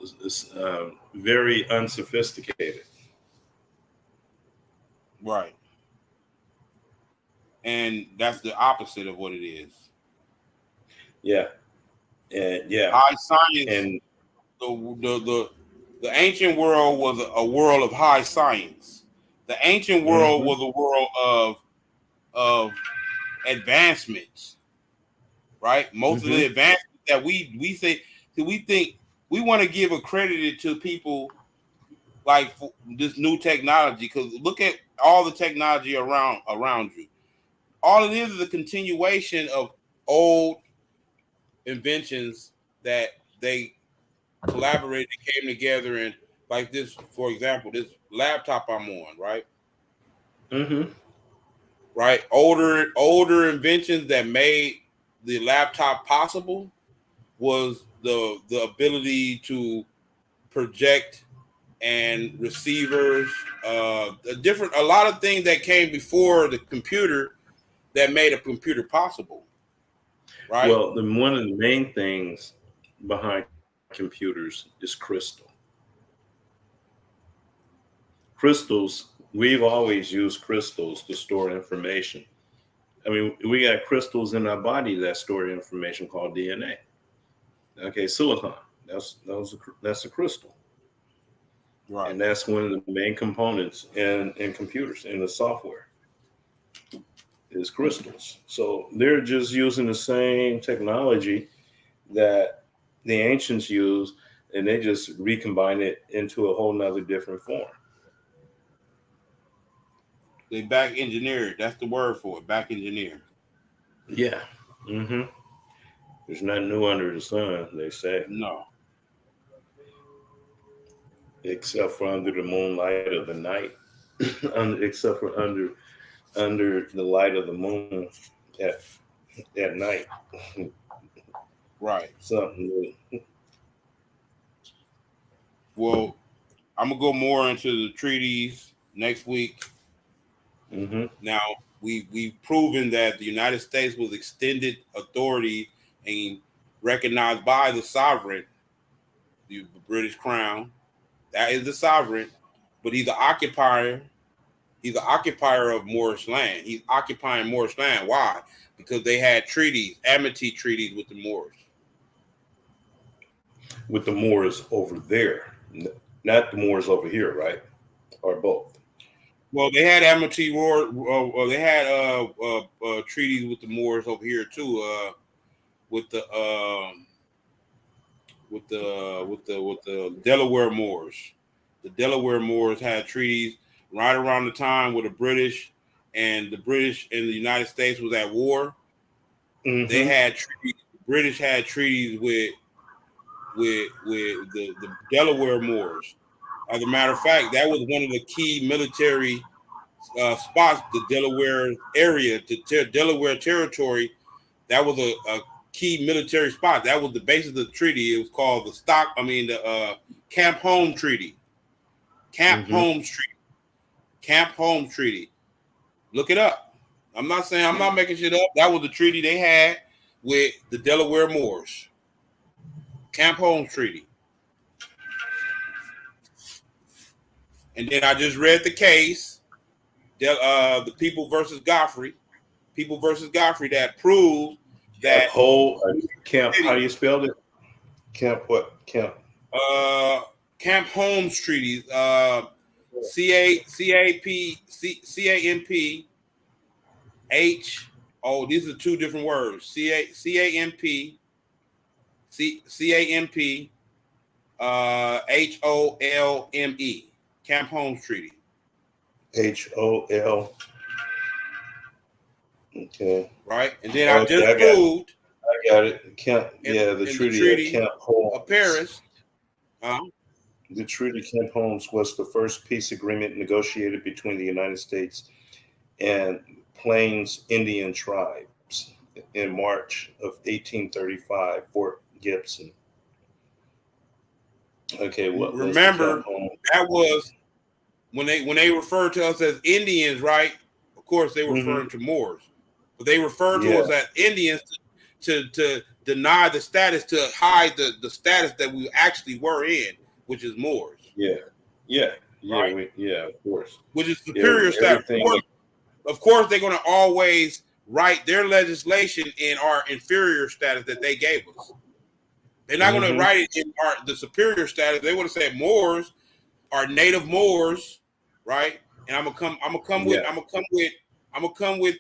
very unsophisticated. right, and that's the opposite of what it is. Yeah, and yeah, High science. and The ancient world was a world of high science. The ancient world mhm, was a world of advancements, right? Most of the mhm. advancements that we say, we think we want to give a credit to people like this new technology because look at all the technology around you. All it is a continuation of old inventions that they collaborated, came together, and like this, for example, this laptop I'm on, right? Mm-hmm. Right, older inventions that made the laptop possible was the ability to project and receivers, a lot of things that came before the computer that made a computer possible, right? Well, one of the main things behind computers is crystal. Crystals, we've always used crystals to store information. I mean, we got crystals in our body that store information called DNA. Okay, silicon. That's a crystal, Right. and that's one of the main components in computers in the software is crystals. So they're just using the same technology that the ancients used, and they just recombine it into a whole nother different form. They back engineered. That's the word for it. Back engineer. Yeah. Hmm. There's nothing new under the sun, they say, No. except for under the moonlight of the night, except for under the light of the moon at at night. Right. Something new. Well, I'm gonna go more into the treaties next week. Hmm. Now we've proven that the United States was extended authority and recognized by the sovereign, the British Crown. That is the sovereign, but he's the occupier. He's the occupier of Moorish land. He's occupying Moorish land. Why? Because they had treaties, amity treaties with the Moors. With the Moors over there, not the Moors over here, right? Or both. Well, they had amity war. They had treaties with the Moors over here too. With the with the Delaware Moors. The Delaware Moors had treaties right around the time where the British and the United States was at war. They Hmm. had treaties. The British had treaties with the Delaware Moors. As a matter of fact, that was one of the key military spots, the Delaware area, Delaware territory. That was a key military spot. That was the basis of the treaty. It was called the Camp Home Treaty. Camp Hmm. Holmes Treaty. Camp Holmes Treaty. Look it up. I'm not making shit up. That was the treaty they had with the Delaware Moors. Camp Holmes Treaty. And then I just read the case, the People versus Godfrey. People versus Godfrey that proves Camp that Hole, Camp. How do city, you spell it? Camp what? Camp. uh, Camp Holmes treaties. CAMP. Oh, these are two different words. CAMP. CAMP. HOLME. Camp Holmes Treaty. HOL. Okay. Right, and then I Okay, just proved. I got it. The in Treaty, the Treaty of Camp Holmes. of Paris. The Treaty of Camp Holmes was the first peace agreement negotiated between the United States and Plains Indian tribes in March of 1835, Fort Gibson. Okay, what was the Remember, Camp Holmes? that was when they referred to us as Indians, right? Of course, they were referring to Moors, but they referred to us as Indians to deny the status, to hide the status that we actually were in, which is Moors. Right? Of course. Which is superior status. Of course, they're going to always write their legislation in our inferior status that they gave us. They're not going to write it in the superior status. They want to say Moors are native Moors, right? And I'm gonna come with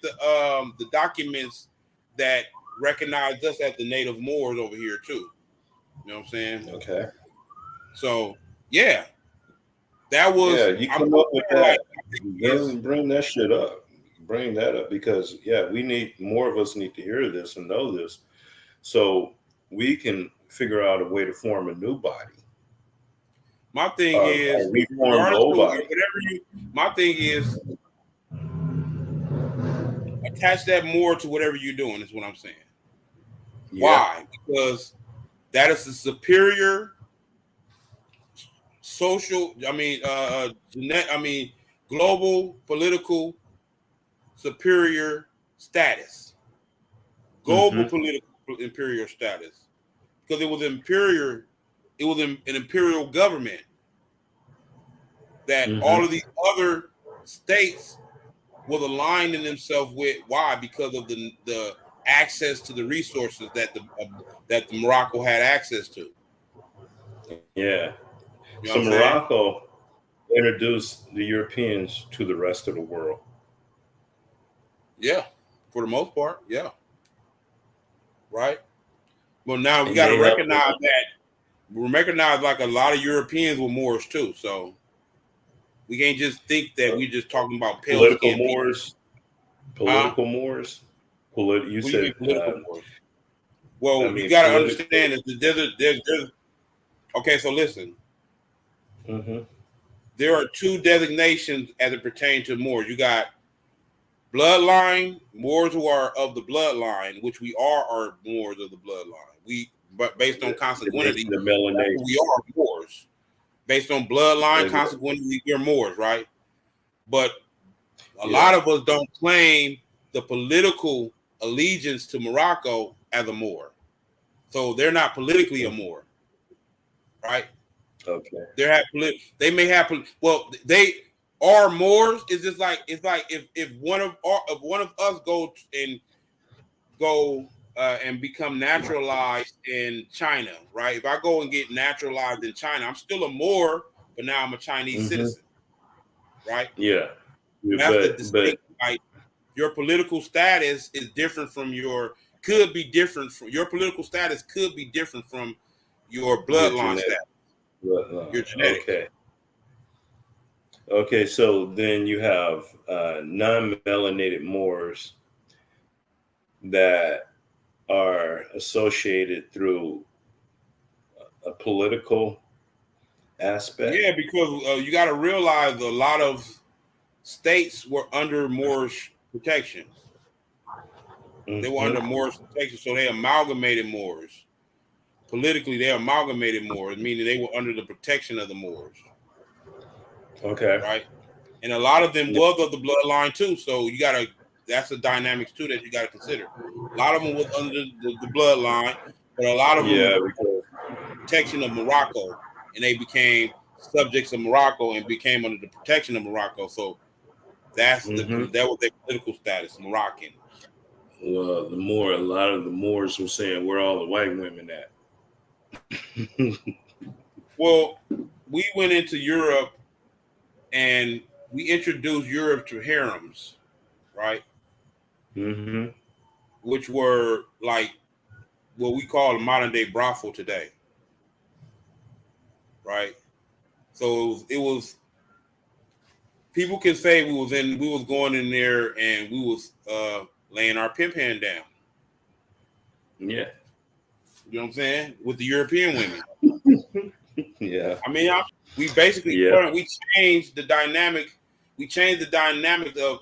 the documents that recognize us as the native Moors over here too. You know what I'm saying? Okay. So yeah, that was you come up with that. Bring that shit up. Bring that up because we need more of us need to hear this and know this, so we can figure out a way to form a new body. My thing is, my thing is, attach that more to whatever you're doing. Is what I'm saying. Yeah. Why? Because that is a superior social. Global political superior status. Global political imperial status. Because it was imperial. It was an imperial government that all of these other states was aligning themselves with. Why? Because of the access to the resources that the Morocco had access to. Yeah. So Morocco introduced the Europeans to the rest of the world. Yeah, for the most part, yeah. Right. Well, now we got to recognize that. We recognize like a lot of Europeans were Moors too, so we can't just think that we're just talking about political Moors. Political Moors. You said political Moors. Well, you got to understand that there's. Okay, so listen. There are two designations as it pertains to Moors. You got bloodline Moors who are of the bloodline, which we are Moors of the bloodline. But based on consanguinity, we are Moors. Based on bloodline, consequently, we're Moors, right? But a lot of us don't claim the political allegiance to Morocco as a Moor. So they're not politically a Moor, right? Okay. They may have. Well, they are Moors. It's like if one of us go and become naturalized in China, right? If I go and get naturalized in China, I'm still a Moor, but now I'm a Chinese citizen, right? Yeah. That's the distinct. Like, your political status is different from your political status could be different from your bloodline status. Your genetic. Okay, so then you have non-melanated Moors that are associated through a political aspect. Yeah, because you got to realize a lot of states were under Moorish protection. They were under Moorish protection, so they amalgamated Moors. Politically, they amalgamated Moors, meaning they were under the protection of the Moors. Okay. Right? And a lot of them was of the bloodline too, so that's the dynamics too that you got to consider. A lot of them was under the bloodline, but a lot of them were protection of Morocco, and they became subjects of Morocco and became under the protection of Morocco. So that was their political status, Moroccan. Well, a lot of the Moors were saying, "Where are all the white women at?" Well, we went into Europe and we introduced Europe to harems, right? Mm-hmm. Which were like what we call a modern day brothel today, right? So it was people can say we was going in there and we was laying our pimp hand down. Yeah. You know what I'm saying? With the European women. Yeah. I mean, we basically Yeah. we changed the dynamic. We changed the dynamic of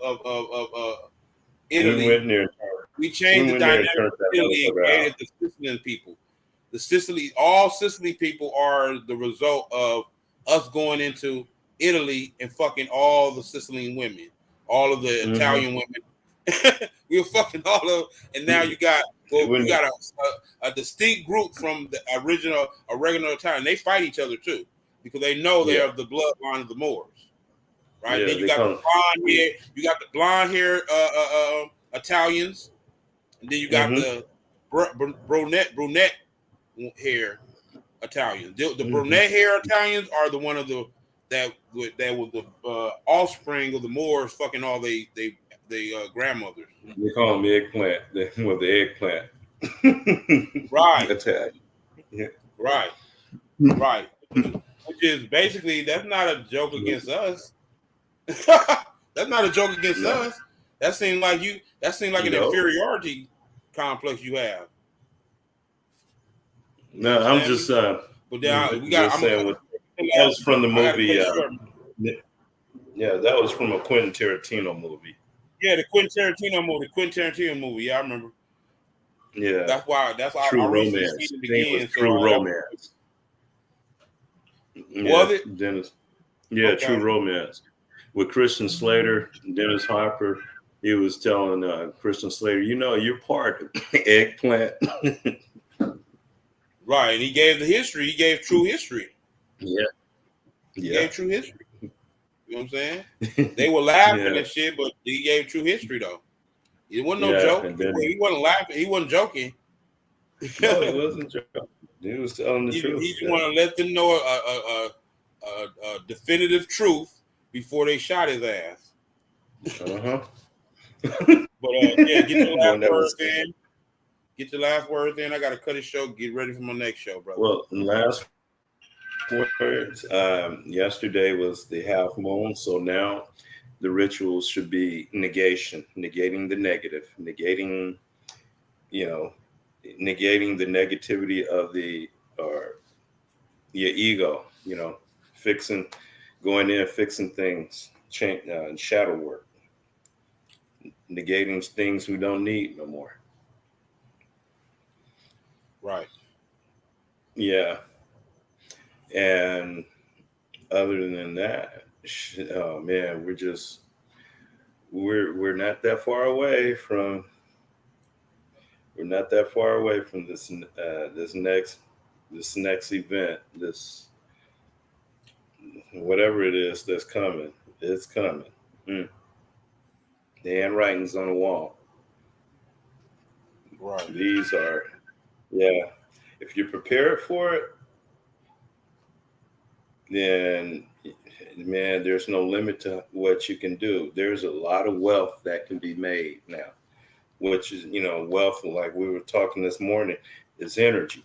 We Italy. went there. We changed We the went there and dynamic turned of that Italy and motherfucker created out. the Sicilian people. All Sicily people are the result of us going into Italy and fucking all the Sicilian women, all of the Mm-hmm. Italian women. We were fucking all of, and now you got you got a distinct group from the original Italian. They fight each other too because they know they Yeah. are the bloodline of the Moors, right? Yeah. Then you They got the come. blonde hair, Italians, and then you got Mm-hmm. the brunette hair Italians. The Mm-hmm. brunette hair Italians are the one of the that was the offspring of the Moors, fucking all they grandmothers. They call them eggplant. Well, the eggplant. Right, Attack. Yeah. right, right. Which is basically that's not a joke against us. That's not a joke against No. us. That seemed like you. That seemed like an No. inferiority complex you have. You No. I'm understand just me? But then we got. just I'm gonna saying cut. what that was from the I got to cut movie. it short. Yeah, that was from a Quentin Tarantino movie. Yeah, the Quentin Tarantino movie. The Quentin Tarantino movie. Yeah, I remember. Yeah, That's why True I recently seen Romance. it I think it was again. So True I got Romance. Yeah, was it Dennis. Yeah, True okay? Romance with Christian Slater, Dennis Hopper. He was telling Christian Slater, you're part of eggplant. Right, and he gave the history. He gave true history. Yeah, He yeah, gave true history. You know what I'm saying? They were laughing yeah, and shit, but he gave true history though. It wasn't no yeah. joke. And then He wasn't laughing. He wasn't joking. no, he wasn't joking. He was telling the He truth. just Yeah. want to let them know a definitive truth before they shot his ass. Uh-huh. But yeah, get your Boy, last that words was in. Get your last words in. I got to cut the show. Get ready for my next show, brother. well. Last words. Yesterday was the half moon, so now the rituals should be negation, negating the negative, you know, negating the negativity of the or your ego, fixing, going in, fixing things, change, shadow work, negating things we don't need no more. Right. Yeah, and other than that, oh man, we're not that far away from this next event, this whatever it is that's coming. It's coming. Mm. The handwriting's on the wall. Right. These are, yeah. If you're prepared for it, then man, there's no limit to what you can do. There's a lot of wealth that can be made now, which is, wealth, like we were talking this morning, is energy.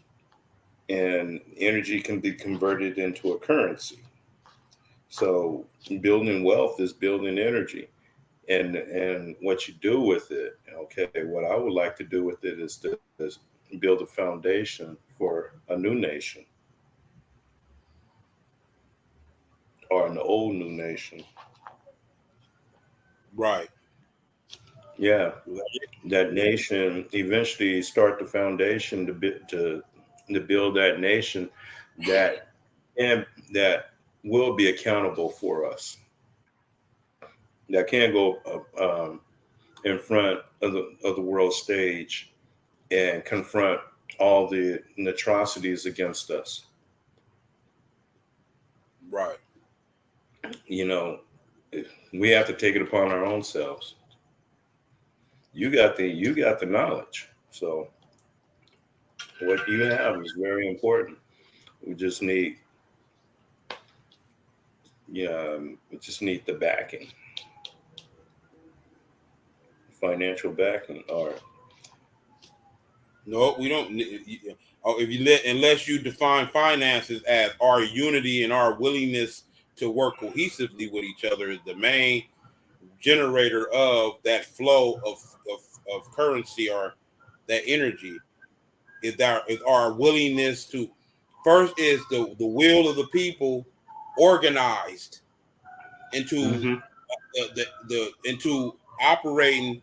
And energy can be converted into a currency. So building wealth is building energy. And what you do with it, okay, what I would like to do with it is build a foundation for a new nation or an old new nation. Right. Yeah, that nation eventually start the foundation to build that nation that and that will be accountable for us. That can go in front of the world stage and confront all the atrocities against us. Right. You know, we have to take it upon our own selves. You got the knowledge. So what you have is very important. We just need Yeah, we just need the backing, financial backing, or No, we don't. Oh, if you let unless you define finances as our unity and our willingness to work cohesively with each other is the main generator of that flow of currency or that energy is our willingness to first is the will of the people organized into hmm the into operating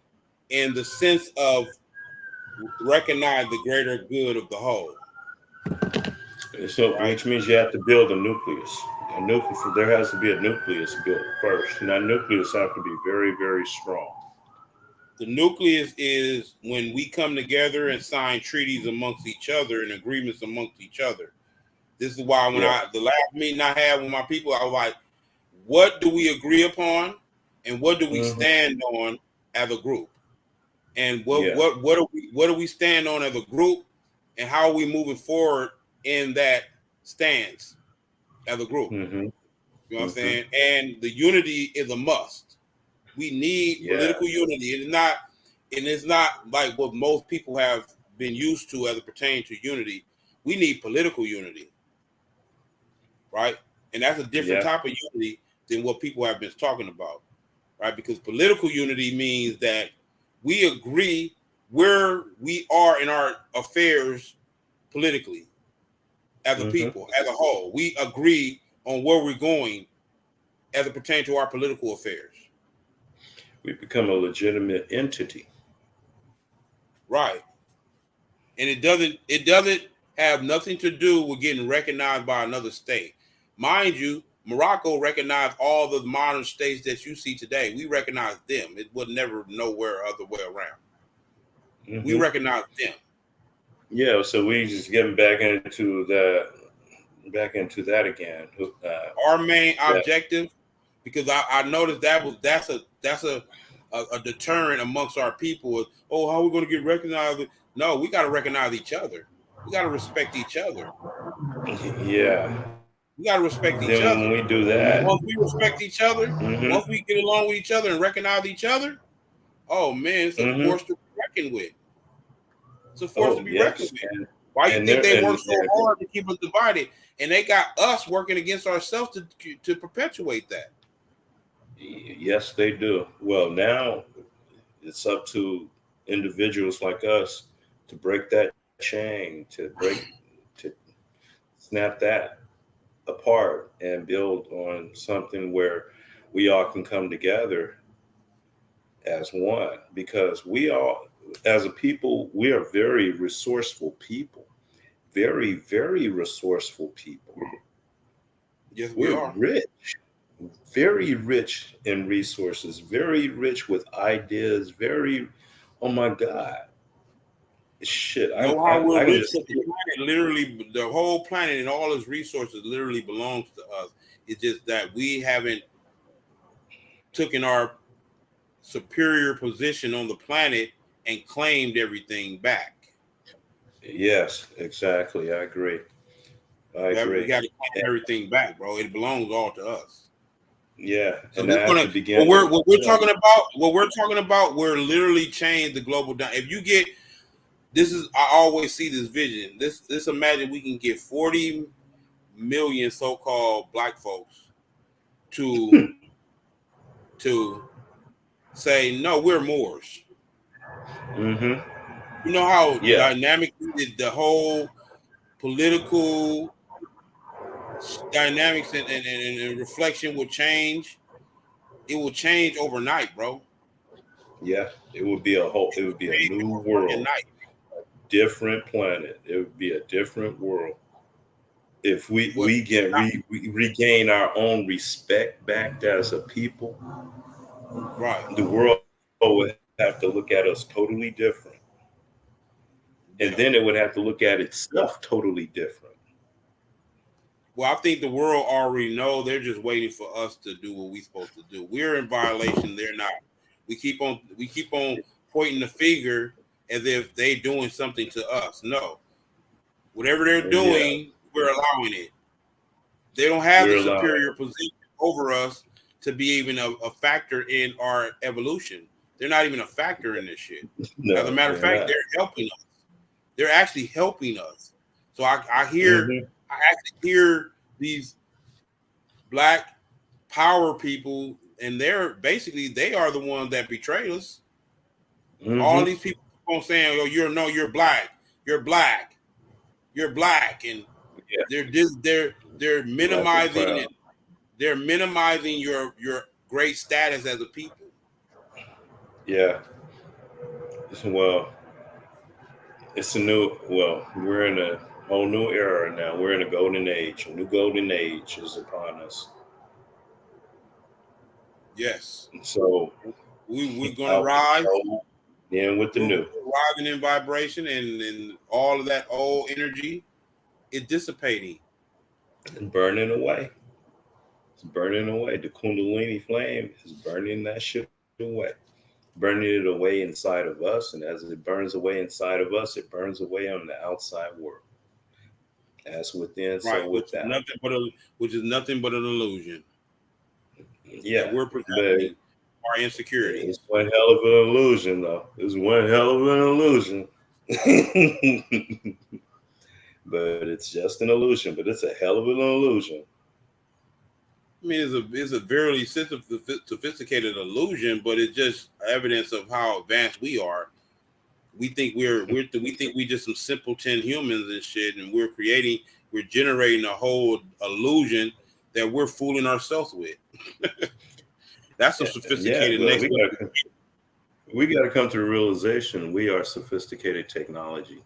in the sense of recognize the greater good of the whole, so right? which means you have to build a nucleus. A nucleus. There has to be a nucleus built first, and that nucleus have to be very, very strong. The nucleus is when we come together and sign treaties amongst each other and agreements amongst each other. This is why when Yeah. I the last meeting I had with my people, I was like, what do we agree upon and what do we hmm stand on as a group? And Yeah. what do we stand on as a group and how are we moving forward in that stance as a group? hmm You know what I'm hmm saying? And the unity is a must. We need Yeah. political unity. It's not like what most people have been used to as it pertains to unity. We need political unity, right? And that's a different Yeah. type of unity than what people have been talking about, right? Because political unity means that we agree where we are in our affairs politically as a hmm people, as a whole. We agree on where we're going as it pertains to our political affairs. We become a legitimate entity. Right. And it doesn't have nothing to do with getting recognized by another state. Mind you, Morocco recognized all the modern states that you see today. We recognize them. It would never nowhere other way around. We hmm recognize them. Yeah. So we just getting back into that again. Our main Yeah. objective, because I noticed that's a deterrent amongst our people. Is, oh, how are we going to get recognized? No, we got to recognize each other. We got to respect each other. Yeah. We got to respect each Then when other. we do that, Once we respect each other, hmm once we get along with each other and recognize each other, oh man, it's a hmm force to be reckoned with. It's a force to oh be reckoned yes, with. Why you and think there they work so and hard to keep us divided, and they got us working against ourselves to perpetuate that? yes, they do. Well, now it's up to individuals like us to break that chain, to snap that apart and build on something where we all can come together as one. Because we all, as a people, we are very resourceful people, very, very resourceful people. Yes, we We're are. rich, very rich in resources, very rich with ideas, very, oh my God, shit. Know how I we're can rich just that the planet literally, the whole planet and all its resources literally belongs to us. It's just that we haven't taken our superior position on the planet and claimed everything back. yes, exactly. I agree. I We agree. got to claim everything back, bro. It belongs all to us. Yeah, So and we're I have gonna to begin with myself. what we're talking about, we're literally changed the global down. If you get this is I always see this vision. This imagine we can get 40 million so-called black folks to to say no, we're Moors. hmm You know how Yeah, dynamic the whole political dynamics and reflection will change. It will change overnight, bro. yeah. It would be a whole. It would be a Change new overfucking world, night. different planet. It would be a different world if we What we regain our own respect back as a people. right. The world would have to look at us totally different, and Yeah. then it would have to look at itself totally different. Well, I think the world already know. They're just waiting for us to do what we're supposed to do. We're in violation. They're not. We keep on pointing the finger as if they doing something to us. No, whatever they're Yeah, doing, we're allowing it. They don't have the we're allowing. superior position over us to be even a factor in our evolution. They're not even a factor in this shit. As a No, matter of they're fact, not. they're helping us. They're actually helping us. So I Hmm. actually hear these black power people, and they are the ones that betray us. All Hmm. these people keep on saying, "Oh, you're black, you're black, you're black," and Yeah, they're black and minimizing proud. it. They're minimizing your great status as a people. Yeah. Well, it's a new. Well, we're in a whole new era now. We're in a golden age. A new golden age is upon us. Yes, So we're gonna out with the rise. old, in with the new, We're rising in vibration, and all of that old energy is dissipating. and burning away. It's burning away. The Kundalini flame is burning that shit away, burning it away inside of us. And as it burns away inside of us, it burns away on the outside world. As within, Right, so without. which is nothing but an illusion that Yeah, we're but projecting our it's insecurities. one hell of an illusion, though. It's one hell of an illusion. But it's just an illusion. But it's a hell of an illusion. I mean, it's a very sophisticated illusion, but it's just evidence of how advanced we are. We think we just some simpleton humans and shit, and we're generating a whole illusion that we're fooling ourselves with. That's some Yeah, yeah. sophisticated But next level. we got to come to the realization we are sophisticated technology.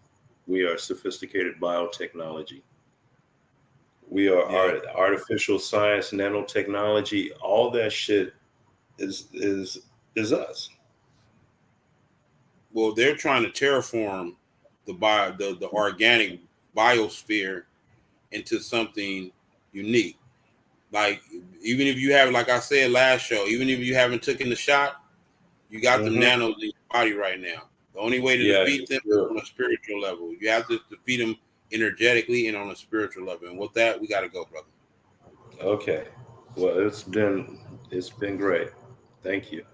We are sophisticated biotechnology. We are Yeah. artificial science, nanotechnology. All that shit is us. Well, they're trying to terraform the organic biosphere into something unique. Like even if you have, like I said last show, even if you haven't taken the shot, you got them Hmm. nanos in your body right now. The only way to Yeah, defeat it's them is true. on a spiritual level. You have to defeat them energetically and on a spiritual level. And with that, we got to go, brother. Okay. Well, it's been great. Thank you.